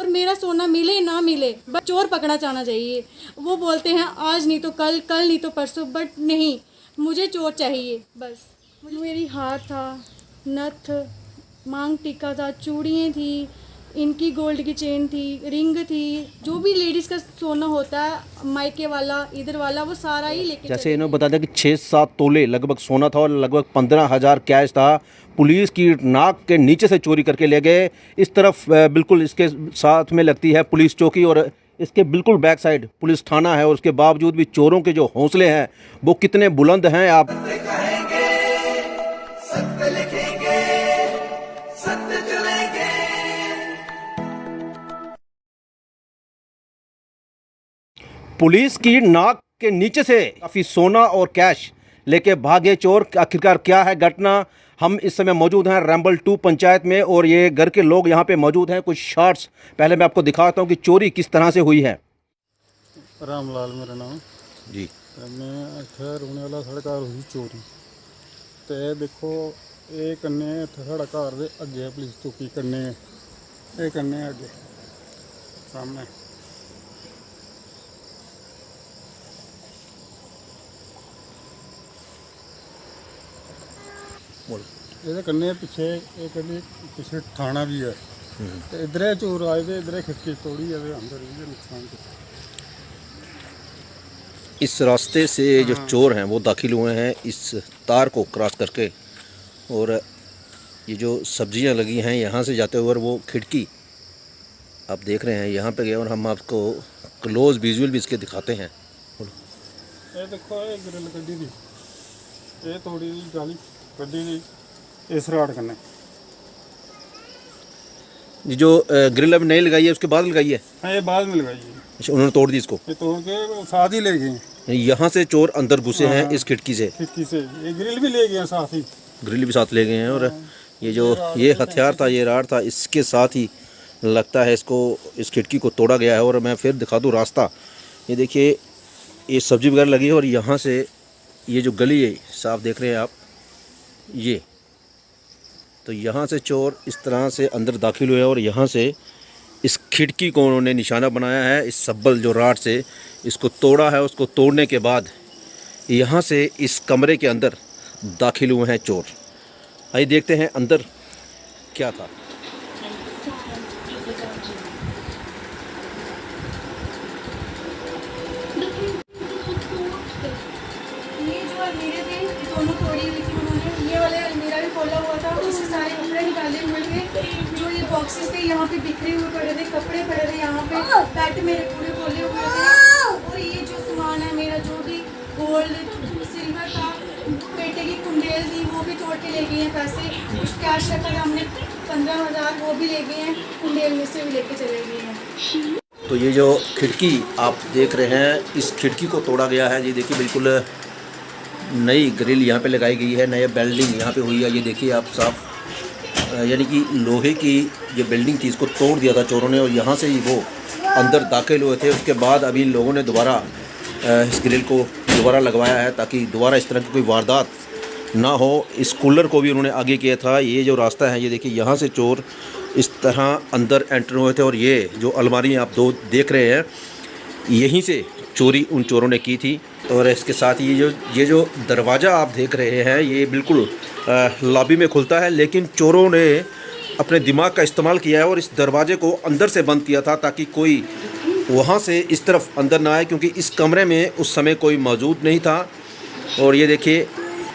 और मेरा सोना मिले ना मिले, बस चोर पकड़ा जाना चाहिए। वो बोलते हैं आज नहीं तो कल, कल नहीं तो परसों, बट नहीं, मुझे चोर चाहिए बस। मेरी हार था, नथ, मांग टीका था, चूड़ियाँ थी, इनकी गोल्ड की चेन थी, रिंग थी, जो भी लेडीज़ का सोना होता है मायके वाला इधर वाला, वो सारा ही लेके जैसे इन्होंने बता दिया कि 6-7 तोले लगभग सोना था और लगभग 15,000 कैश था। पुलिस की नाक के नीचे से चोरी करके ले गए। इस तरफ बिल्कुल इसके साथ में लगती है पुलिस चौकी और इसके बिल्कुल बैक साइड पुलिस थाना है और उसके बावजूद भी चोरों के जो हौसले हैं वो कितने बुलंद हैं। आप पुलिस की नाक के नीचे से काफ़ी सोना और कैश लेके भागे चोर। आखिरकार क्या है घटना? हम इस समय मौजूद हैं रैम्बल 2 पंचायत में और ये घर के लोग यहाँ पे मौजूद हैं। कुछ शॉट्स पहले मैं आपको दिखाता हूँ कि चोरी किस तरह से हुई है। रामलाल मेरा नाम जी, मैं इत्थे रौहने वाला। साढ़े घर हुई चोरी तो देखो ये कन्ने इत्थे साढ़ा घर दे अगे पुलिस चौकी कन्ने, ये कन्ने अगे सामने ये कन्ने पिछे एक पिछे थाना भी है। तो इधर चोर आए थे, इधर खिड़की तोड़ी है, अंदर भी नुकसान किया। इस रास्ते से जो चोर हैं वो दाखिल हुए हैं इस तार को क्रॉस करके और ये जो सब्जियां लगी हैं यहाँ से जाते हुए और वो खिड़की आप देख रहे हैं यहाँ पे गए और हम आपको क्लोज विजुअल भी इसके दिखाते हैं। ये देखो ये ग्रिल कड्डी दी, ये तोड़ी दी जाली कड्डी दी इस राड कन्ने। ये जो ग्रिल अभी नहीं लगाई है उसके बाद लगाई है? हाँ ये बाद में लगाई है। अच्छा, उन्होंने तोड़ दी इसको? ये तोड़ के वो साथ ही ले गए। यहाँ से चोर अंदर घुसे हैं इस खिड़की से? खिड़की से ये ग्रिल भी ले गए साथ ही। ग्रिल भी साथ ले गए हैं और ये जो ये हथियार था, ये राड था, इसके साथ ही लगता है इसको इस खिड़की को तोड़ा गया है। और मैं फिर दिखा दूँ रास्ता, ये देखिए ये सब्जी वगैरह लगी है और यहाँ से ये जो गली है साफ देख रहे हैं आप, ये तो यहाँ से चोर इस तरह से अंदर दाखिल हुए और यहाँ से इस खिड़की को उन्होंने निशाना बनाया है। इस सब्बल जो राड से इसको तोड़ा है, उसको तोड़ने के बाद यहाँ से इस कमरे के अंदर दाखिल हुए हैं चोर। आइए देखते हैं अंदर क्या था। ये जो अलमीरे थे ये दोनों तोड़ी हुई थी उन्होंने। ये वाला अलमीरा भी खोला हुआ था, उससे सारे कपड़े निकाले हुए थे। जो ये बॉक्सेस थे यहाँ पे बिखरे हुए पड़े थे, कपड़े पड़े थे यहाँ पे, बैट मेरे पूरे खोले हुए थे। और ये जो सामान है मेरा, जो भी गोल्ड सिल्वर था, बेटे की कुंडेल थी, वो भी तोड़ के ले गए हैं। पैसे कुछ कैश रखा था हमने 15,000, वो भी ले गए हैं, कुंडेल में से भी लेके चले गए हैं। तो ये जो खिड़की आप देख रहे हैं, इस खिड़की को तोड़ा गया है। ये देखिए बिल्कुल नई ग्रिल यहाँ पे लगाई गई है, नया बिल्डिंग यहाँ पे हुई है। ये देखिए आप साफ, यानी कि लोहे की जो बिल्डिंग थी इसको तोड़ दिया था चोरों ने और यहाँ से ही वो अंदर दाखिल हुए थे। उसके बाद अभी लोगों ने दोबारा इस ग्रिल को दोबारा लगवाया है ताकि दोबारा इस तरह की कोई वारदात ना हो। इस कूलर को भी उन्होंने आगे किया था। ये जो रास्ता है, ये देखिए यहाँ से चोर इस तरह अंदर एंटर हुए थे और ये जो अलमारी आप दो देख रहे हैं, यहीं से चोरी उन चोरों ने की थी। और इसके साथ ही ये जो दरवाज़ा आप देख रहे हैं, ये बिल्कुल लॉबी में खुलता है, लेकिन चोरों ने अपने दिमाग का इस्तेमाल किया है और इस दरवाजे को अंदर से बंद किया था ताकि कोई वहाँ से इस तरफ अंदर ना आए, क्योंकि इस कमरे में उस समय कोई मौजूद नहीं था। और ये देखिए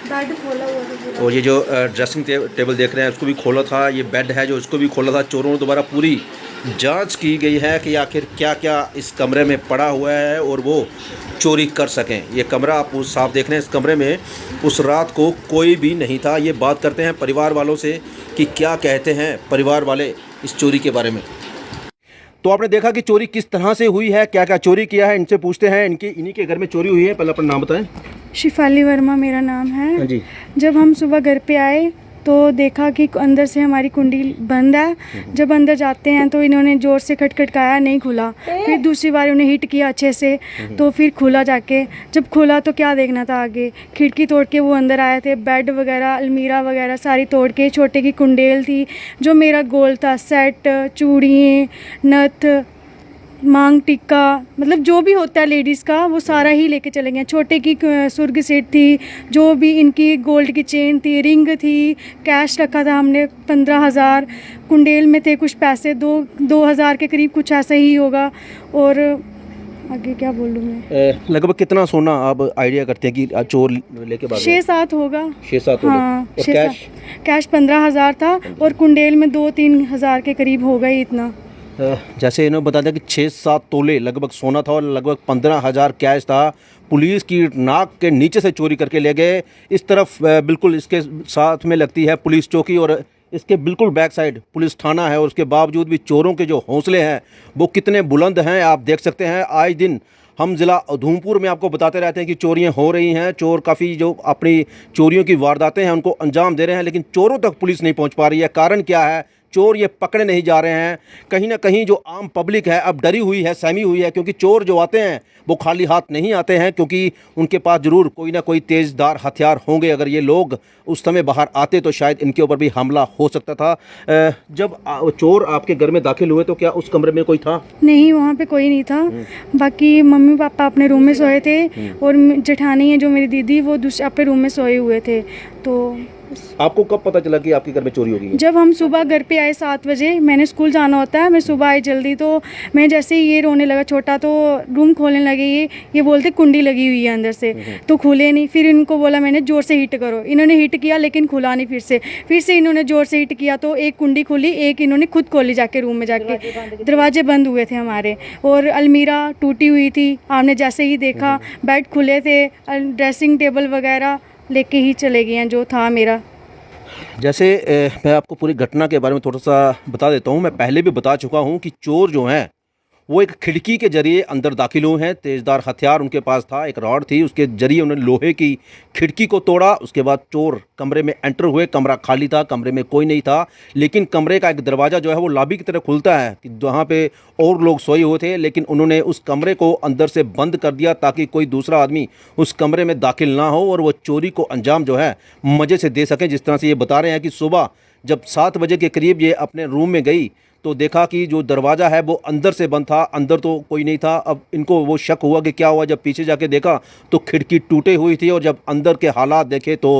बेड खोला हुआ था पूरा। और ये जो ड्रेसिंग टेबल देख रहे हैं उसको भी खोला था। ये बेड है जो उसको भी खोला था। चोरों ने दोबारा पूरी जांच की गई है कि आखिर क्या क्या इस कमरे में पड़ा हुआ है और वो चोरी कर सकें। ये कमरा आप उस साफ देख रहे हैं, इस कमरे में उस रात को कोई भी नहीं था। ये बात करते हैं परिवार वालों से कि क्या कहते हैं परिवार वाले इस चोरी के बारे में। तो आपने देखा कि चोरी किस तरह से हुई है, क्या क्या चोरी किया है, इनसे पूछते हैं। इन्हीं के घर में चोरी हुई है। पहले अपना नाम बताएं। शिफाली वर्मा मेरा नाम है। हाँ जी। जब हम सुबह घर पे आए तो देखा कि अंदर से हमारी कुंडी बंद है। जब अंदर जाते हैं तो इन्होंने ज़ोर से खटखटाया, नहीं खुला। फिर दूसरी बार उन्हें हिट किया अच्छे से, तो फिर खुला जाके। जब खुला तो क्या देखना था आगे, खिड़की तोड़ के वो अंदर आए थे। बेड वगैरह, अलमीरा वगैरह सारी तोड़ के, छोटे की कुंडेल थी, जो मेरा गोल्ड था, सेट, चूड़ियाँ, नथ, मांग टिक्का, मतलब जो भी होता है लेडीज़ का वो सारा ही लेके चले गए। छोटे की सुर्ग सेट थी, जो भी इनकी गोल्ड की चेन थी, रिंग थी, कैश रखा था हमने 15,000, कुंडेल में थे कुछ पैसे, 2,000 के करीब कुछ ऐसा ही होगा। और आगे क्या बोलूँ मैं। लगभग कितना सोना आप आइडिया करते हैं कि चोर लेके भागे? 6-7 होगा। 6-7 हाँ, और 6-7। कैश 15,000 था और कुंडेल में 2-3 हज़ार के करीब होगा ही इतना। जैसे इन्होंने बता दिया कि 6-7 तोले लगभग सोना था और लगभग 15,000 कैश था। पुलिस की नाक के नीचे से चोरी करके ले गए। इस तरफ बिल्कुल इसके साथ में लगती है पुलिस चौकी और इसके बिल्कुल बैक साइड पुलिस थाना है। और उसके बावजूद भी चोरों के जो हौसले हैं वो कितने बुलंद हैं आप देख सकते हैं। आए दिन हम ज़िला उधमपुर में आपको बताते रहते हैं कि चोरियां हो रही हैं। चोर काफ़ी जो अपनी चोरियों की वारदातें हैं उनको अंजाम दे रहे हैं, लेकिन चोरों तक पुलिस नहीं पहुंच पा रही है। कारण क्या है? चोर ये पकड़े नहीं जा रहे हैं। कहीं ना कहीं जो आम पब्लिक है अब डरी हुई है, सहमी हुई है, क्योंकि चोर जो आते हैं वो खाली हाथ नहीं आते हैं, क्योंकि उनके पास ज़रूर कोई ना कोई तेज़धार हथियार होंगे। अगर ये लोग उस समय बाहर आते तो शायद इनके ऊपर भी हमला हो सकता था। जब चोर आपके घर में दाखिल हुए तो क्या उस कमरे में कोई था? नहीं, वहाँ पे कोई नहीं था। बाकी मम्मी पापा अपने रूम में सोए थे और जेठानी है जो मेरी दीदी, वो दूसरे अपने रूम में सोए हुए थे। तो आपको कब पता चला कि आपके घर में चोरी हो गई है? जब हम सुबह घर पे आए 7 बजे, मैंने स्कूल जाना होता है, मैं सुबह आई जल्दी, तो मैं जैसे ही ये रोने लगा छोटा, तो रूम खोलने लगे। ये बोलते कुंडी लगी हुई है अंदर से, तो खुले नहीं। फिर इनको बोला मैंने ज़ोर से हिट करो, इन्होंने हिट किया लेकिन खुला नहीं। फिर से इन्होंने ज़ोर से हिट किया तो एक कुंडी खुली, एक इन्होंने खुद खोली जाके रूम में जाके। दरवाजे बंद हुए थे हमारे और अलमीरा टूटी हुई थी। आपने जैसे ही देखा, बेड खुले थे, ड्रेसिंग टेबल वगैरह लेके ही चले गए हैं जो था मेरा। जैसे मैं आपको पूरी घटना के बारे में थोड़ा सा बता देता हूँ। मैं पहले भी बता चुका हूँ कि चोर जो हैं वो एक खिड़की के जरिए अंदर दाखिल हुए हैं। तेज़धार हथियार उनके पास था, एक रॉड थी, उसके जरिए उन्होंने लोहे की खिड़की को तोड़ा। उसके बाद चोर कमरे में एंटर हुए। कमरा खाली था, कमरे में कोई नहीं था, लेकिन कमरे का एक दरवाज़ा जो है वो लॉबी की तरह खुलता है कि वहाँ पे और लोग सोए हुए थे, लेकिन उन्होंने उस कमरे को अंदर से बंद कर दिया ताकि कोई दूसरा आदमी उस कमरे में दाखिल ना हो और वो चोरी को अंजाम जो है मज़े से दे सकें। जिस तरह से ये बता रहे हैं कि सुबह जब 7 बजे के करीब ये अपने रूम में गई तो देखा कि जो दरवाज़ा है वो अंदर से बंद था, अंदर तो कोई नहीं था। अब इनको वो शक हुआ कि क्या हुआ। जब पीछे जाके देखा तो खिड़की टूटे हुई थी और जब अंदर के हालात देखे तो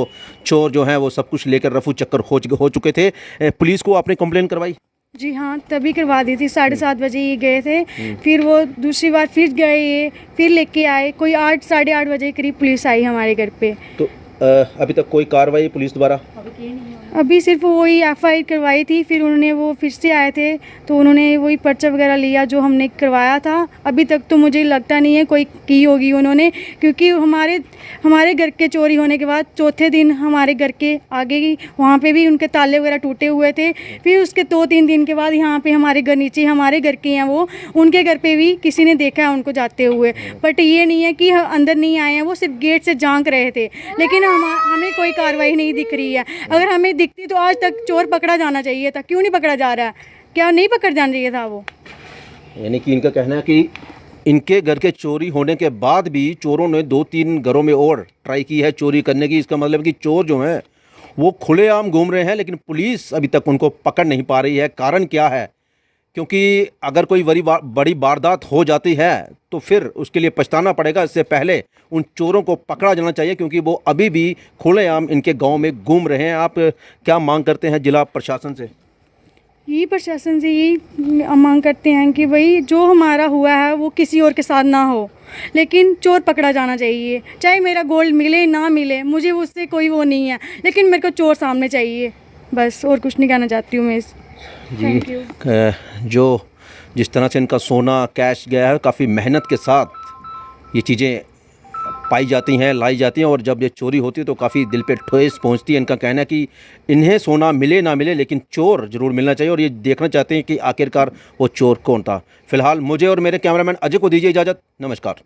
चोर जो हैं वो सब कुछ लेकर रफू चक्कर हो चुके थे। पुलिस को आपने कंप्लेन करवाई? जी हाँ, तभी करवा दी थी। 7:30 बजे ये गए थे। फिर वो दूसरी बार फिर गए, ये फिर लेके आए। कोई 8 साढ़े 8 बजे करीब पुलिस आई हमारे घर पे। तो अभी तक कोई कार्रवाई पुलिस द्वारा? अभी सिर्फ वही FIR करवाई थी। फिर उन्होंने वो फिर से आए थे तो उन्होंने वही पर्चा वगैरह लिया जो हमने करवाया था। अभी तक तो मुझे लगता नहीं है कोई की होगी उन्होंने, क्योंकि हमारे घर के चोरी होने के बाद चौथे दिन हमारे घर के आगे ही वहाँ पे भी उनके ताले वगैरह टूटे हुए थे। फिर उसके 2-3 दिन के बाद यहाँ पे हमारे घर नीचे हमारे घर के हैं वो, उनके घर पे भी किसी ने देखा है उनको जाते हुए। बट ये नहीं है कि अंदर नहीं आए हैं, वो सिर्फ गेट से झांक रहे थे। लेकिन हमें कोई कार्रवाई नहीं दिख रही है। अगर हमें दिखती तो आज तक चोर पकड़ा जाना चाहिए था। क्यों नहीं पकड़ा जा रहा है? क्या नहीं पकड़ जाना चाहिए था वो? यानी कि इनका कहना है कि इनके घर के चोरी होने के बाद भी चोरों ने 2-3 घरों में और ट्राई की है चोरी करने की। इसका मतलब कि चोर जो हैं वो खुलेआम घूम रहे हैं, लेकिन पुलिस अभी तक उनको पकड़ नहीं पा रही है। कारण क्या है? क्योंकि अगर कोई बड़ी वारदात हो जाती है तो फिर उसके लिए पछताना पड़ेगा। इससे पहले उन चोरों को पकड़ा जाना चाहिए, क्योंकि वो अभी भी खुलेआम इनके गांव में घूम रहे हैं। आप क्या मांग करते हैं जिला प्रशासन से? यही प्रशासन से यही मांग करते हैं कि भाई जो हमारा हुआ है वो किसी और के साथ ना हो, लेकिन चोर पकड़ा जाना चाहिए। चाहे मेरा गोल्ड मिले ना मिले, मुझे उससे कोई वो नहीं है, लेकिन मेरे को चोर सामने चाहिए। बस और कुछ नहीं कहना चाहती हूँ मैं जी। जो जिस तरह से इनका सोना कैश गया है, काफ़ी मेहनत के साथ ये चीज़ें पाई जाती हैं, लाई जाती हैं, और जब ये चोरी होती है तो काफ़ी दिल पे ठेस पहुंचती है। इनका कहना है कि इन्हें सोना मिले ना मिले लेकिन चोर ज़रूर मिलना चाहिए, और ये देखना चाहते हैं कि आखिरकार वो चोर कौन था। फिलहाल मुझे और मेरे कैमरामैन अजय को दीजिए इजाज़त। नमस्कार।